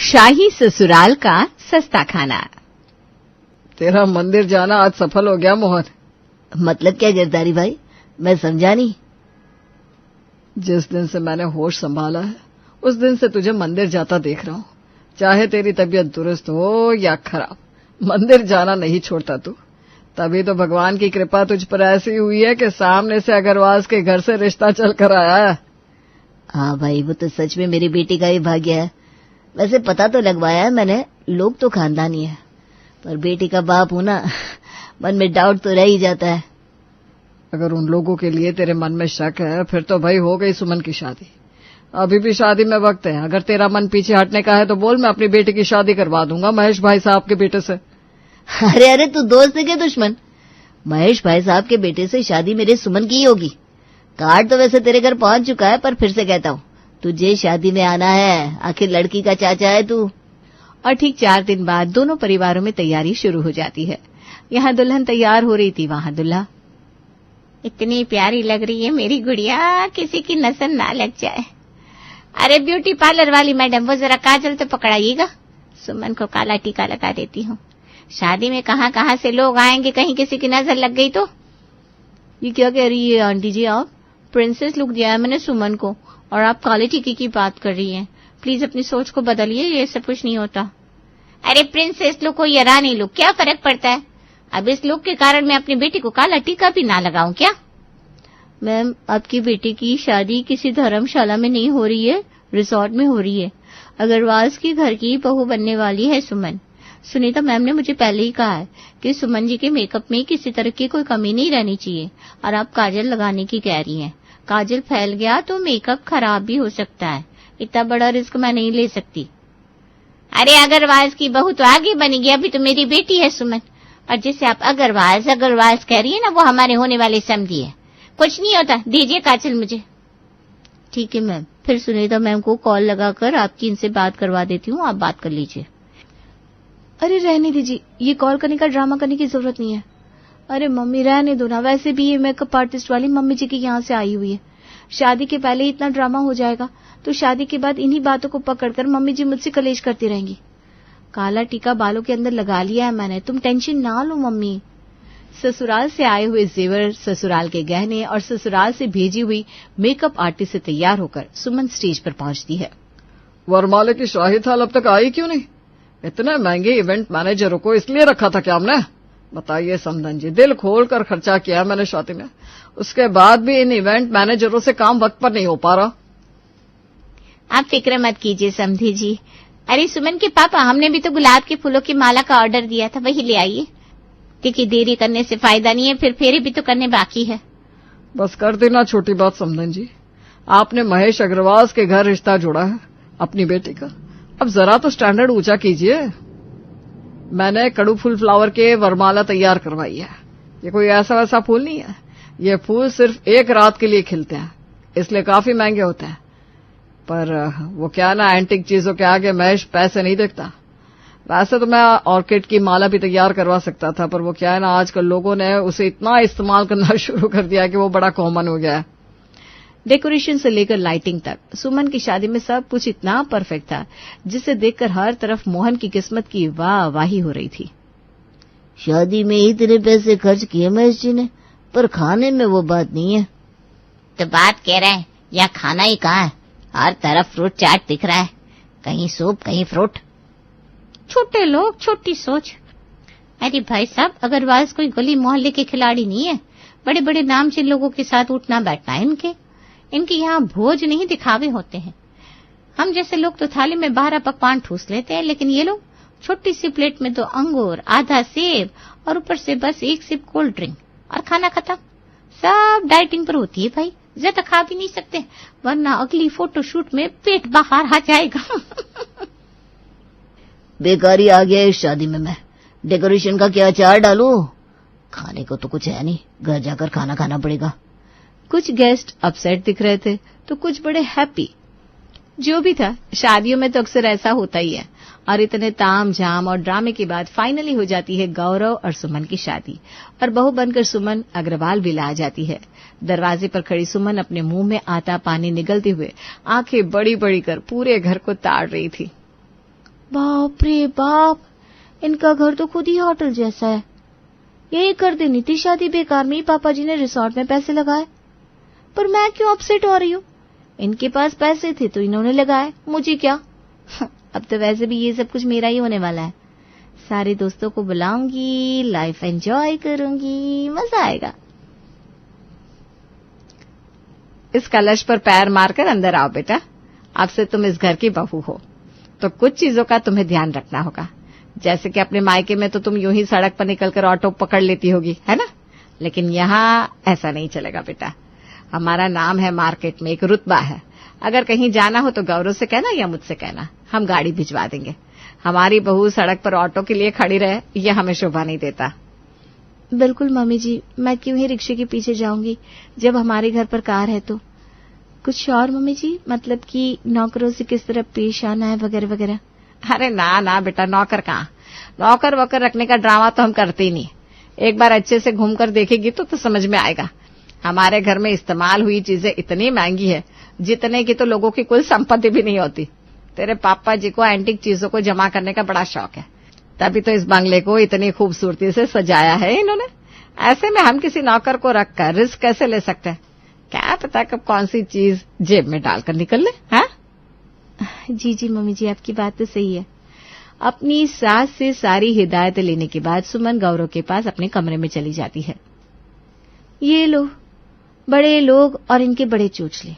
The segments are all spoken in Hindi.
शाही ससुराल का सस्ता खाना। तेरा मंदिर जाना आज सफल हो गया मोहन। मतलब क्या गिरधारी भाई, मैं समझा नहीं। जिस दिन से मैंने होश संभाला है उस दिन से तुझे मंदिर जाता देख रहा हूँ। चाहे तेरी तबीयत दुरुस्त हो या खराब, मंदिर जाना नहीं छोड़ता तू। तभी तो भगवान की कृपा तुझ पर ऐसी हुई है कि सामने से अग्रवाल के घर से रिश्ता चल कर आया है। हाँ भाई, वो तो सच में मेरी बेटी का ही भाग्य है। वैसे पता तो लगवाया है मैंने, लोग तो खानदानी है, पर बेटी का बाप हूं ना, मन में डाउट तो रह ही जाता है। अगर उन लोगों के लिए तेरे मन में शक है फिर तो भाई हो गई सुमन की शादी। अभी भी शादी में वक्त है। अगर तेरा मन पीछे हटने का है तो बोल, मैं अपनी बेटी की शादी करवा दूंगा महेश भाई साहब के बेटे से। अरे अरे, तू दोस्त है क्या दुश्मन? महेश भाई साहब के बेटे से शादी मेरे सुमन की ही होगी। कार्ड तो वैसे तेरे घर पहुंच चुका है, पर फिर से कहता हूँ, तुझे शादी में आना है। आखिर लड़की का चाचा है तू। और ठीक 4 दिन बाद दोनों परिवारों में तैयारी शुरू हो जाती है। यहाँ दुल्हन तैयार हो रही थी, वहाँ दुल्हा। इतनी प्यारी लग रही है मेरी गुड़िया, किसी की नजर ना लग जाए। अरे ब्यूटी पार्लर वाली मैडम, वो जरा काजल तो पकड़ाइएगा। सुमन को काला टीका लगा देती हूँ। शादी में कहाँ कहाँ से लोग आएंगे, कहीं किसी की नजर लग गई तो। ये क्या कह रही है आंटी जी आप? प्रिंसेस लुक दिया है मैंने सुमन को और आप काले टीके की बात कर रही हैं। प्लीज अपनी सोच को बदलिए, ये सब कुछ नहीं होता। अरे प्रिंसेस लुक हो या रानी लुक, क्या फर्क पड़ता है? अब इस लुक के कारण मैं अपनी बेटी को काला टीका भी ना लगाऊं क्या? मैम, आपकी बेटी की शादी किसी धर्मशाला में नहीं हो रही है, रिसोर्ट में हो रही है। अग्रवाल की घर की बहू बनने वाली है सुमन। सुनीता मैम ने मुझे पहले ही कहा है कि सुमन जी के मेकअप में किसी तरह की कोई कमी नहीं रहनी चाहिए। और आप काजल लगाने की कह रही हैं। काजल फैल गया तो मेकअप खराब भी हो सकता है। इतना बड़ा रिस्क मैं नहीं ले सकती। अरे अग्रवाल की बहू तो आगे बनेगी, अभी तो मेरी बेटी है सुमन। और जिसे आप अग्रवाल कह रही है ना, वो हमारे होने वाले समझिए। कुछ नहीं होता, दीजिए काजल मुझे। ठीक है मैम, फिर सुनीता मैम को कॉल लगाकर आपकी इनसे बात करवा देती हूँ, आप बात कर लीजिए। अरे रहने दीजिए, ये कॉल करने का ड्रामा करने की जरूरत नहीं है। अरे मम्मी रहने दो ना, वैसे भी ये मेकअप आर्टिस्ट वाली मम्मी जी के यहाँ से आई हुई है। शादी के पहले इतना ड्रामा हो जाएगा तो शादी के बाद इन्हीं बातों को पकड़कर मम्मी जी मुझसे कलेश करती रहेंगी। काला टीका बालों के अंदर लगा लिया है मैंने, तुम टेंशन ना लो मम्मी। ससुराल से आए हुए जेवर, ससुराल के गहने और ससुराल से भेजी हुई मेकअप आर्टिस्ट से तैयार होकर सुमन स्टेज पर पहुंचती है। वरमाले की शाही थाल अब तक आई क्यों नहीं? इतने महंगे इवेंट मैनेजरों को इसलिए रखा था क्या हमने? बताइए समधन जी, दिल खोल कर खर्चा किया मैंने शादी में, उसके बाद भी इन इवेंट मैनेजरों से काम वक्त पर नहीं हो पा रहा। आप फिक्र मत कीजिए समधी जी। अरे सुमन के पापा, हमने भी तो गुलाब के फूलों की माला का ऑर्डर दिया था, वही ले आइए। क्योंकि देरी करने से फायदा नहीं है, फिर फेरे भी तो करने बाकी है। बस कर देना छोटी बात समधन जी। आपने महेश अग्रवाल के घर रिश्ता जोड़ा है अपनी बेटी का, अब जरा तो स्टैंडर्ड ऊंचा कीजिए। मैंने कड़ू फूल फ्लावर के वरमाला तैयार करवाई है। ये कोई ऐसा वैसा फूल नहीं है, ये फूल सिर्फ एक रात के लिए खिलते हैं, इसलिए काफी महंगे होते हैं। पर वो क्या ना, एंटिक चीजों के आगे महेश पैसे नहीं देखता। वैसे तो मैं ऑर्किड की माला भी तैयार करवा सकता था, पर वो क्या है ना, आजकल लोगों ने उसे इतना इस्तेमाल करना शुरू कर दिया कि वो बड़ा कॉमन हो गया है। डेकोरेशन से लेकर लाइटिंग तक सुमन की शादी में सब कुछ इतना परफेक्ट था जिसे देखकर हर तरफ मोहन की किस्मत की वाहवाही हो रही थी। शादी में इतने पैसे खर्च किए महेश जी ने, पर खाने में वो बात नहीं है। तो बात कह रहे हैं, या खाना ही कहाँ है? हर तरफ फ्रूट चाट दिख रहा है, कहीं सूप कहीं फ्रूट। छोटे लोग, छोटी सोच। अरे भाई साहब, अग्रवाल कोई गली मोहल्ले के खिलाड़ी नहीं है। बड़े बड़े नामचीन लोगों के साथ उठना बैठना है इनके यहाँ भोज नहीं, दिखावे होते हैं। हम जैसे लोग तो थाली में 12 पकवान ठूस लेते हैं, लेकिन ये लोग छोटी सी प्लेट में 2 अंगूर, आधा सेब और ऊपर से बस 1 सिप कोल्ड ड्रिंक और खाना खत्म। सब डाइटिंग पर होती है भाई, ज्यादा खा भी नहीं सकते वरना अगली फोटोशूट में पेट बाहर आ जाएगा। बेकारी आ गया इस शादी में मैं। डेकोरेशन का क्या चार्ट डालूं? खाने को तो कुछ है नहीं, घर जाकर खाना खाना पड़ेगा। कुछ गेस्ट अपसेट दिख रहे थे तो कुछ बड़े हैप्पी। जो भी था, शादियों में तो अक्सर ऐसा होता ही है। और इतने ताम झाम और ड्रामे के बाद फाइनली हो जाती है गौरव और सुमन की शादी, और बहू बनकर सुमन अग्रवाल भी ला जाती है। दरवाजे पर खड़ी सुमन अपने मुंह में आता पानी निगलते हुए आंखें बड़ी बड़ी कर पूरे घर को ताड़ रही थी। बाप रे बाप, इनका घर तो खुद ही होटल जैसा है। यही कर देनी थी शादी बेकार में ही पापा जी ने रिसोर्ट में पैसे लगाए। पर मैं क्यों अपसेट हो रही हूँ? इनके पास पैसे थे तो इन्होंने लगाए, मुझे क्या। अब तो वैसे भी ये सब कुछ मेरा ही होने वाला है। सारे दोस्तों को बुलाऊंगी, लाइफ एंजॉय करूंगी, मजा आएगा। इस कलश पर पैर मारकर अंदर आओ बेटा। अब से तुम इस घर की बहू हो, तो कुछ चीजों का तुम्हें ध्यान रखना होगा। जैसे कि अपने मायके में तो तुम यूं ही सड़क पर निकलकर ऑटो पकड़ लेती होगी, है ना? लेकिन यहाँ ऐसा नहीं चलेगा बेटा। हमारा नाम है मार्केट में, एक रुतबा है। अगर कहीं जाना हो तो गौरव से कहना या मुझसे कहना, हम गाड़ी भिजवा देंगे। हमारी बहू सड़क पर ऑटो के लिए खड़ी रहे, यह हमें शोभा नहीं देता। बिल्कुल मम्मी जी, मैं क्यों ही रिक्शे के पीछे जाऊंगी जब हमारे घर पर कार है तो। कुछ और मम्मी जी, मतलब कि नौकरों से किस तरह पेश आना है वगैरह वगैरह। अरे ना ना बेटा, नौकर कहाँ, नौकर वोकर रखने का ड्रामा तो हम करते ही नहीं। एक बार अच्छे से घूमकर देखेगी तो समझ में आएगा। हमारे घर में इस्तेमाल हुई चीजें इतनी महंगी है जितने की तो लोगों की कुल संपत्ति भी नहीं होती। तेरे पापा जी को एंटीक चीजों को जमा करने का बड़ा शौक है, तभी तो इस बंगले को इतनी खूबसूरती से सजाया है इन्होंने। ऐसे में हम किसी नौकर को रखकर रिस्क कैसे ले सकते हैं? क्या पता कब कौन सी चीज जेब में डालकर निकल ले। हाँ जी जी मम्मी जी, आपकी बात तो सही है। अपनी सास से सारी हिदायत लेने के बाद सुमन गौरव के पास अपने कमरे में चली जाती है। ये लो, बड़े लोग और इनके बड़े चोचले।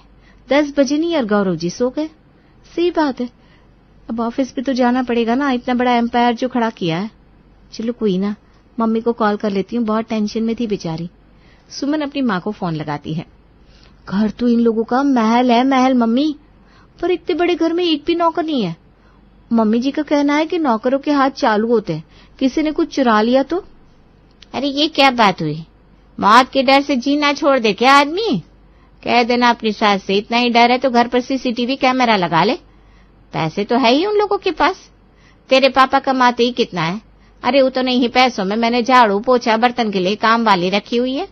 10 बजे नहीं और गौरव जी सो गए। सही बात है, अब ऑफिस पे तो जाना पड़ेगा ना, इतना बड़ा एम्पायर जो खड़ा किया है। चलो कोई ना, मम्मी को कॉल कर लेती हूँ, बहुत टेंशन में थी बेचारी। सुमन अपनी माँ को फोन लगाती है। घर तो इन लोगों का महल है, महल मम्मी, पर इतने बड़े घर में एक भी नौकर नहीं है। मम्मी जी का कहना है कि नौकरों के हाथ चालू होते हैं, किसी ने कुछ चुरा लिया तो। अरे ये क्या बात हुई? मौत के डर से जीना छोड़ दे क्या आदमी? कह देना अपनी सास से, इतना ही डर है तो घर पर सीसीटीवी कैमरा लगा ले। पैसे तो है ही उन लोगों के पास। तेरे पापा कमाते ही कितना है? अरे वो तो नहीं ही पैसों में मैंने झाड़ू पोछा बर्तन के लिए काम वाली रखी हुई है,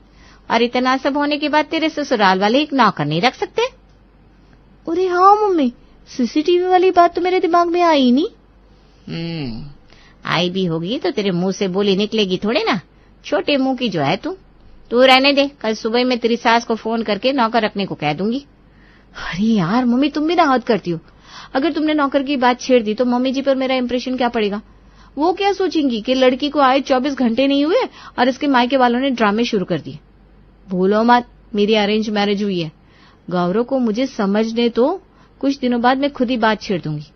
और इतना सब होने के बाद तेरे ससुराल वाले एक नौकर नहीं रख सकते? अरे हाँ मम्मी, सीसीटीवी वाली बात तो मेरे दिमाग में आई नहीं। आई भी होगी तो तेरे मुंह से बोली निकलेगी थोड़े ना। छोटे मुंह की जो है तू रहने दे। कल सुबह में तेरी सास को फोन करके नौकर रखने को कह दूंगी। अरे यार मम्मी, तुम भी ना हद करती हो। अगर तुमने नौकर की बात छेड़ दी तो मम्मी जी पर मेरा इंप्रेशन क्या पड़ेगा? वो क्या सोचेंगी कि लड़की को आए 24 घंटे नहीं हुए और इसके मायके वालों ने ड्रामे शुरू कर दिए। भूलो मत, मेरी अरेंज मैरिज हुई है। गौरव को मुझे समझने तो, कुछ दिनों बाद मैं खुद ही बात छेड़ दूंगी।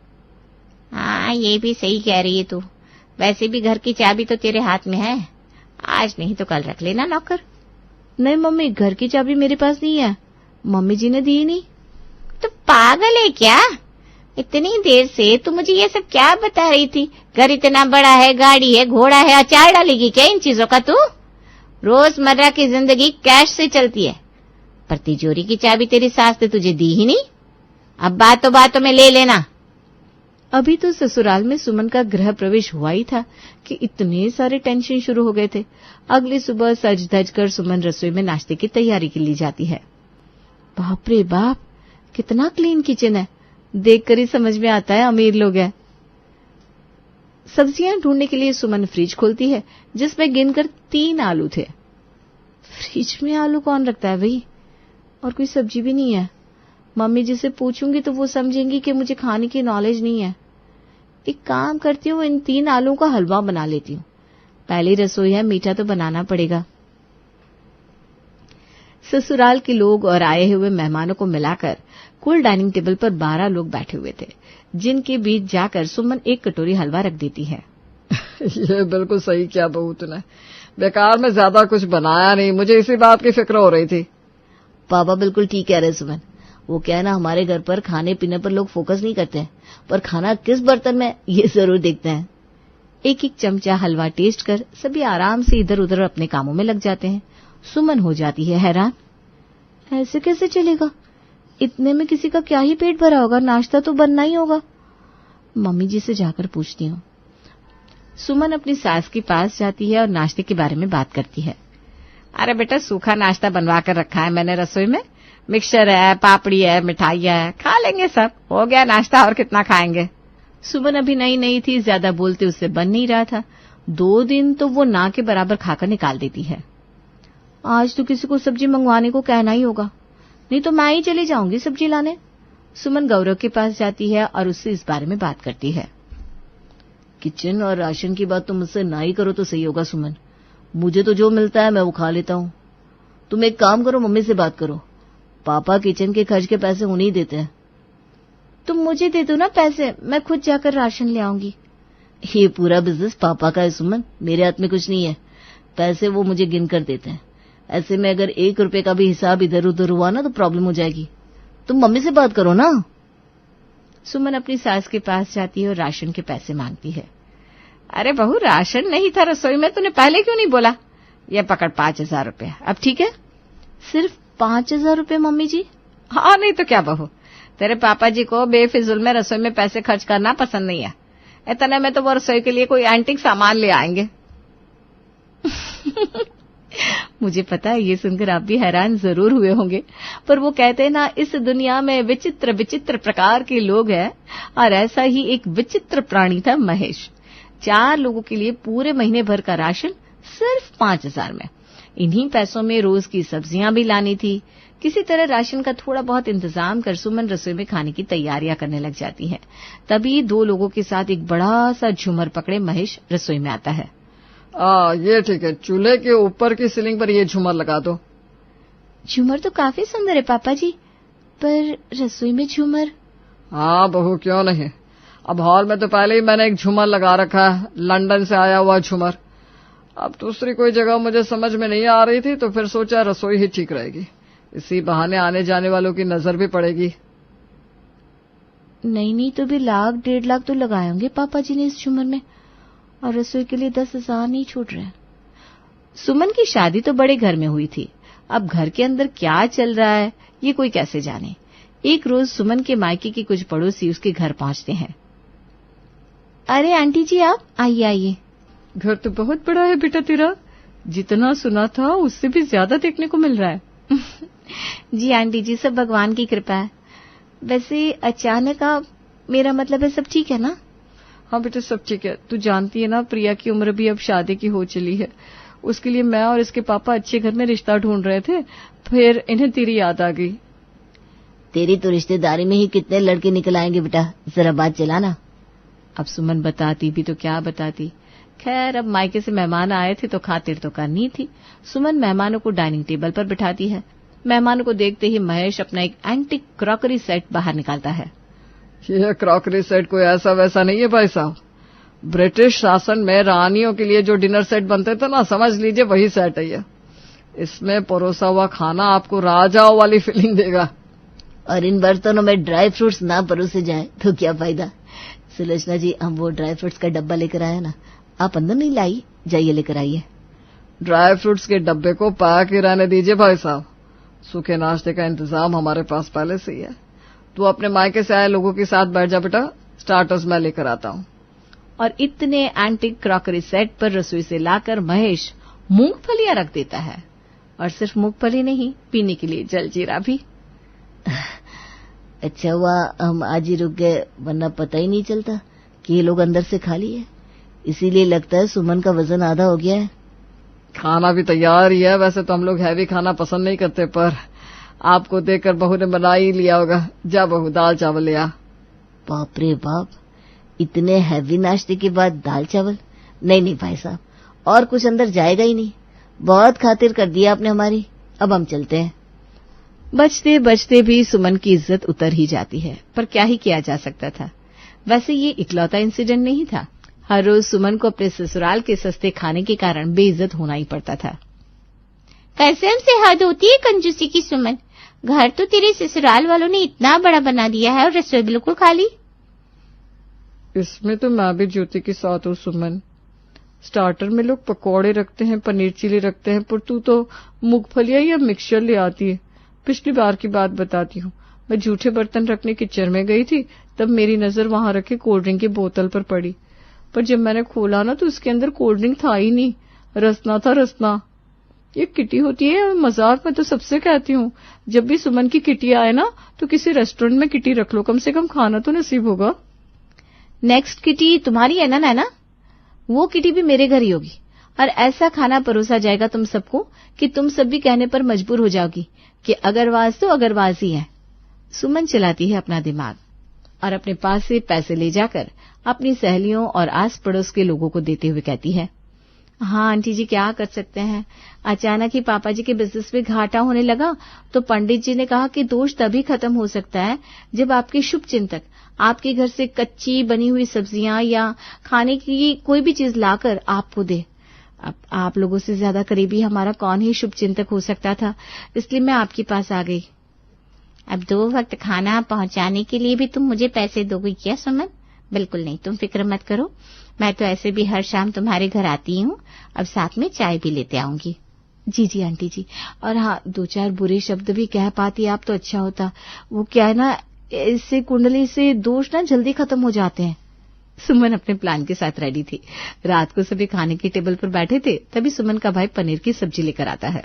हाँ, ये भी सही कह रही है तू। वैसे भी घर की चाबी तो तेरे हाथ में है, आज नहीं तो कल रख लेना नौकर। नहीं मम्मी, घर की चाबी मेरे पास नहीं है, मम्मी जी ने दी नहीं। तो पागल है क्या? इतनी देर से तू मुझे ये सब क्या बता रही थी? घर इतना बड़ा है, गाड़ी है, घोड़ा है, अचार डालेगी क्या इन चीजों का तू? रोजमर्रा की जिंदगी कैश से चलती है, पर तिजोरी की चाबी तेरी सास ने तुझे दी ही नहीं। अब बातों में ले लेना। अभी तो ससुराल में सुमन का गृह प्रवेश हुआ ही था कि इतने सारे टेंशन शुरू हो गए थे। अगली सुबह सज धज कर सुमन रसोई में नाश्ते की तैयारी के लिए जाती है। बाप रे बाप, कितना क्लीन किचन है, देखकर ही समझ में आता है अमीर लोग हैं। सब्जियां ढूंढने के लिए सुमन फ्रिज खोलती है, जिसमें गिनकर 3 आलू थे। फ्रिज में आलू कौन रखता है भाई? और कोई सब्जी भी नहीं है। मम्मी जी से पूछूंगी तो वो समझेंगी कि मुझे खाने की नॉलेज नहीं है। एक काम करती हूँ, इन 3 आलू का हलवा बना लेती हूँ। पहली रसोई है, मीठा तो बनाना पड़ेगा। ससुराल के लोग और आए हुए मेहमानों को मिलाकर कुल डाइनिंग टेबल पर 12 लोग बैठे हुए थे, जिनके बीच जाकर सुमन एक कटोरी हलवा रख देती है। ये बिल्कुल सही किया बहू तूने, बेकार में ज्यादा कुछ बनाया नहीं, मुझे इसी बात की फिक्र हो रही थी। पापा बिल्कुल ठीक कह रहे सुमन। वो क्या है ना, हमारे घर पर खाने पीने पर लोग फोकस नहीं करते हैं, पर खाना किस बर्तन में ये जरूर देखते हैं। एक एक चमचा हलवा टेस्ट कर सभी आराम से इधर उधर अपने कामों में लग जाते हैं। सुमन हो जाती है हैरान, ऐसे कैसे चलेगा? इतने में किसी का क्या ही पेट भरा होगा, नाश्ता तो बनना ही होगा। मम्मी जी से जाकर पूछती हूँ। सुमन अपनी सास के पास जाती है और नाश्ते के बारे में बात करती है। अरे बेटा, सूखा नाश्ता बनवा कर रखा है मैंने रसोई में, मिक्सचर है, पापड़ी है, मिठाई है, खा लेंगे सब, हो गया नाश्ता, और कितना खाएंगे। सुमन अभी नई नई थी, ज्यादा बोलते उससे बन नहीं रहा था। 2 दिन तो वो ना के बराबर खाकर निकाल देती है। आज तो किसी को सब्जी मंगवाने को कहना ही होगा, नहीं तो मैं ही चली जाऊंगी सब्जी लाने। सुमन गौरव के पास जाती है और उससे इस बारे में बात करती है। किचन और राशन की बात तो मुझसे ना ही करो तो सही होगा सुमन। मुझे तो जो मिलता है मैं वो खा लेता हूँ। तुम एक काम करो, मम्मी से बात करो। पापा किचन के खर्च के पैसे उन्हीं ही देते हैं। तुम मुझे दे दो ना पैसे, मैं खुद जाकर राशन ले आऊंगी। ये पूरा बिजनेस पापा का है सुमन, मेरे हाथ में कुछ नहीं है। पैसे वो मुझे गिन कर देते हैं। ऐसे में अगर 1 रुपए का भी हिसाब इधर उधर हुआ ना तो प्रॉब्लम हो जाएगी। तुम मम्मी से बात करो ना। सुमन अपनी सास के पास जाती है और राशन के पैसे मांगती है। अरे बहू, राशन नहीं था रसोई में, तूने पहले क्यों नहीं बोला? ये पकड़ 5,000 रुपया, अब ठीक है? सिर्फ 5,000 रुपये मम्मी जी? हाँ, नहीं तो क्या बहू, तेरे पापा जी को बेफिजुल में रसोई में पैसे खर्च करना पसंद नहीं है। इतने में तो वो रसोई के लिए कोई एंटीक सामान ले आएंगे। मुझे पता है ये सुनकर आप भी हैरान जरूर हुए होंगे, पर वो कहते हैं ना, इस दुनिया में विचित्र विचित्र प्रकार के लोग हैं, और ऐसा ही एक विचित्र प्राणी था महेश। 4 लोगों के लिए पूरे महीने भर का राशन सिर्फ 5,000 में। इन्हीं पैसों में रोज की सब्जियां भी लानी थी। किसी तरह राशन का थोड़ा बहुत इंतजाम कर सुमन रसोई में खाने की तैयारियां करने लग जाती है। तभी 2 लोगों के साथ एक बड़ा सा झूमर पकड़े महेश रसोई में आता है। ये ठीक है, चूल्हे के ऊपर की सीलिंग पर ये झूमर लगा दो। झूमर तो काफी सुंदर है पापा जी, पर रसोई में झूमर? हाँ बहू, क्यों नहीं। अब हॉल में तो पहले ही मैंने एक झूमर लगा रखा है, लंदन से आया हुआ झूमर। अब दूसरी कोई जगह मुझे समझ में नहीं आ रही थी तो फिर सोचा रसोई ही ठीक रहेगी। इसी बहाने आने जाने वालों की नजर भी पड़ेगी। नहीं तो भी 1,00,000 1.5 लाख तो लगाए होंगे पापा जी ने इस झूमर में, और रसोई के लिए 10,000 नहीं छूट रहे। सुमन की शादी तो बड़े घर में हुई थी, अब घर के अंदर क्या चल रहा है ये कोई कैसे जाने। एक रोज सुमन के मायके के कुछ पड़ोसी उसके घर पहुंचते हैं। अरे आंटी जी, आप आइए आइए। घर तो बहुत बड़ा है बेटा तेरा, जितना सुना था उससे भी ज्यादा देखने को मिल रहा है। जी आंटी जी, सब भगवान की कृपा है। वैसे अचानक आप, मेरा मतलब है सब ठीक है ना? हाँ बेटा, सब ठीक है। तू जानती है ना, प्रिया की उम्र भी अब शादी की हो चली है। उसके लिए मैं और इसके पापा अच्छे घर में रिश्ता ढूंढ रहे थे, फिर इन्हें तेरी याद आ गई। तेरी तो रिश्तेदारी में ही कितने लड़के निकल आएंगे बेटा, जरा बात चलाना। अब सुमन बताती भी तो क्या बताती। खैर, अब मायके से मेहमान आए थे तो खातिर तो करनी थी। सुमन मेहमानों को डाइनिंग टेबल पर बिठाती है। मेहमानों को देखते ही महेश अपना एक एंटीक क्रॉकरी सेट बाहर निकालता है। ये क्रॉकरी सेट कोई ऐसा वैसा नहीं है भाई साहब। ब्रिटिश शासन में रानियों के लिए जो डिनर सेट बनते थे ना, समझ लीजिए वही सेट है ये। इसमें परोसा हुआ खाना आपको राजाओं वाली फीलिंग देगा। और इन बर्तनों में ड्राई फ्रूट्स ना परोसे जाए तो क्या फायदा। सुलोचना जी, हम वो ड्राई फ्रूट्स का डब्बा लेकर आए ना, आप अंदर नहीं लाई, जाइए लेकर आइए। ड्राई फ्रूट्स के डब्बे को पैक ही रहने दीजिए भाई साहब। सूखे नाश्ते का इंतजाम हमारे पास पहले से ही है। तू अपने मायके से आए लोगों के साथ बैठ जा बेटा, स्टार्टर्स मैं लेकर आता हूँ। और इतने एंटीक क्रॉकरी सेट पर रसोई से लाकर महेश मूंगफलियां रख देता है। और सिर्फ मूंगफली नहीं, पीने के लिए जलजीरा भी। अच्छा हुआ हम आज ही रुक गए, वरना पता ही नहीं चलता कि ये लोग अंदर से खाली है। इसीलिए लगता है सुमन का वजन आधा हो गया है। खाना भी तैयार ही है। वैसे तो हम लोग हैवी खाना पसंद नहीं करते, पर आपको देखकर बहू ने बना ही लिया होगा। जा बहू, दाल चावल ले आ। बाप रे बाप, इतने हैवी नाश्ते के बाद दाल चावल? नहीं भाई साहब, और कुछ अंदर जाएगा ही नहीं। बहुत खातिर कर दिया आपने हमारी, अब हम चलते हैं। बचते बचते भी सुमन की इज्जत उतर ही जाती है, पर क्या ही किया जा सकता था। वैसे ये इकलौता इंसिडेंट नहीं था। हर रोज सुमन को अपने ससुराल के सस्ते खाने के कारण बेइज्जत होना ही पड़ता था। कसम से हद होती है कंजूसी की सुमन। घर तो तेरे ससुराल वालों ने इतना बड़ा बना दिया है और रसोई बिल्कुल खाली। इसमें तो मैं भी ज्योति के साथ हूँ सुमन। स्टार्टर में लोग पकौड़े रखते हैं, पनीर चिली रखते हैं, पर तू तो मूंगफलियां या मिक्सचर ले आती है। पिछली बार की बात बताती हूँ, मैं जूठे बर्तन रखने किचन में गई थी, तब मेरी नजर वहां रखे कोल्ड ड्रिंक की बोतल पर पड़ी। पर जब मैंने खोला ना तो उसके अंदर कोल्ड ड्रिंक था ही नहीं, रसना था रसना। ये किटी होती है, मजाक में तो सबसे कहती हूँ, जब भी सुमन की किटी आए ना तो किसी रेस्टोरेंट में किटी रख लो, कम से कम खाना तो नसीब होगा। नेक्स्ट किटी तुम्हारी है ना नैना? वो किटी भी मेरे घर ही होगी और ऐसा खाना परोसा जाएगा तुम सबको कि तुम सब भी कहने पर मजबूर हो जाओगी कि अगरवाज तो अगरवाज ही है। सुमन चलाती है अपना दिमाग और अपने पास से पैसे ले जाकर अपनी सहेलियों और आस पड़ोस के लोगों को देते हुए कहती है, हाँ आंटी जी क्या कर सकते हैं, अचानक ही पापा जी के बिजनेस में घाटा होने लगा तो पंडित जी ने कहा कि दोष तभी खत्म हो सकता है जब आपके शुभ चिंतक आपके घर से कच्ची बनी हुई सब्जियां या खाने की कोई भी चीज लाकर आपको दे। अब आप लोगों से ज्यादा करीबी हमारा कौन ही शुभ चिंतक हो सकता था, इसलिए मैं आपके पास आ गई। अब 2 वक्त खाना पहुंचाने के लिए भी तुम मुझे पैसे दोगी क्या सुमन? बिल्कुल नहीं, तुम फिक्र मत करो, मैं तो ऐसे भी हर शाम तुम्हारे घर आती हूँ, अब साथ में चाय भी लेते आऊंगी। जी जी आंटी जी, और हाँ 2-4 बुरे शब्द भी कह पाती आप तो अच्छा होता। वो क्या है ना, इससे कुंडली से दोष ना जल्दी खत्म हो जाते हैं। सुमन अपने प्लान के साथ रेडी थी। रात को सभी खाने की टेबल पर बैठे थे, तभी सुमन का भाई पनीर की सब्जी लेकर आता है।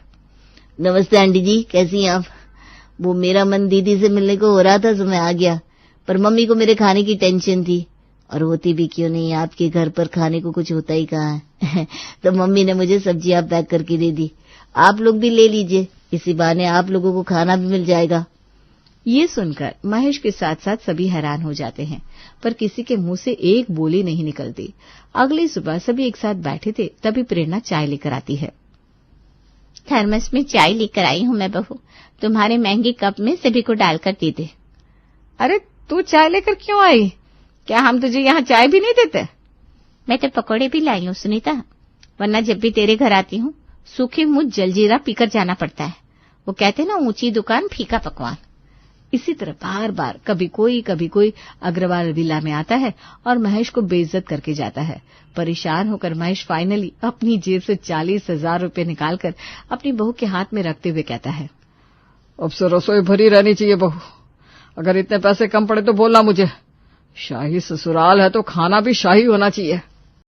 नमस्ते आंटी जी, कैसी हैं आप? वो मेरा मन दीदी से मिलने को हो रहा था तो मैं आ गया, पर मम्मी को मेरे खाने की टेंशन थी, और होती भी क्यों नहीं, आपके घर पर खाने को कुछ होता ही कहाँ है। तो मम्मी ने मुझे सब्जियां पैक करके दे दी, आप लोग भी ले लीजिए, इसी बहाने आप लोगों को खाना भी मिल जाएगा। ये सुनकर महेश के साथ साथ सभी हैरान हो जाते हैं, पर किसी के मुंह से एक बोली नहीं निकलती। अगली सुबह सभी एक साथ बैठे थे, तभी प्रेरणा चाय लेकर आती है। थर्मस में चाय लेकर आई हूँ मैं बहू, तुम्हारे महंगे कप में सभी को डालकर दे दे। अरे तू चाय लेकर क्यों आई? क्या हम तुझे यहाँ चाय भी नहीं देते? मैं तो पकौड़े भी लाई हूँ सुनीता, वरना जब भी तेरे घर आती हूँ सूखे मुंह जलजीरा पीकर जाना पड़ता है। वो कहते ना, ऊंची दुकान फीका पकवान। इसी तरह बार बार कभी कोई अग्रवाल विला में आता है और महेश को बेइज्जत करके जाता है। परेशान होकर महेश फाइनली अपनी जेब से 40,000 रुपए निकालकर अपनी बहू के हाथ में रखते हुए कहता है, अब से रसोई भरी रहनी चाहिए बहू, अगर इतने पैसे कम पड़े तो बोलना मुझे। शाही ससुराल है तो खाना भी शाही होना चाहिए।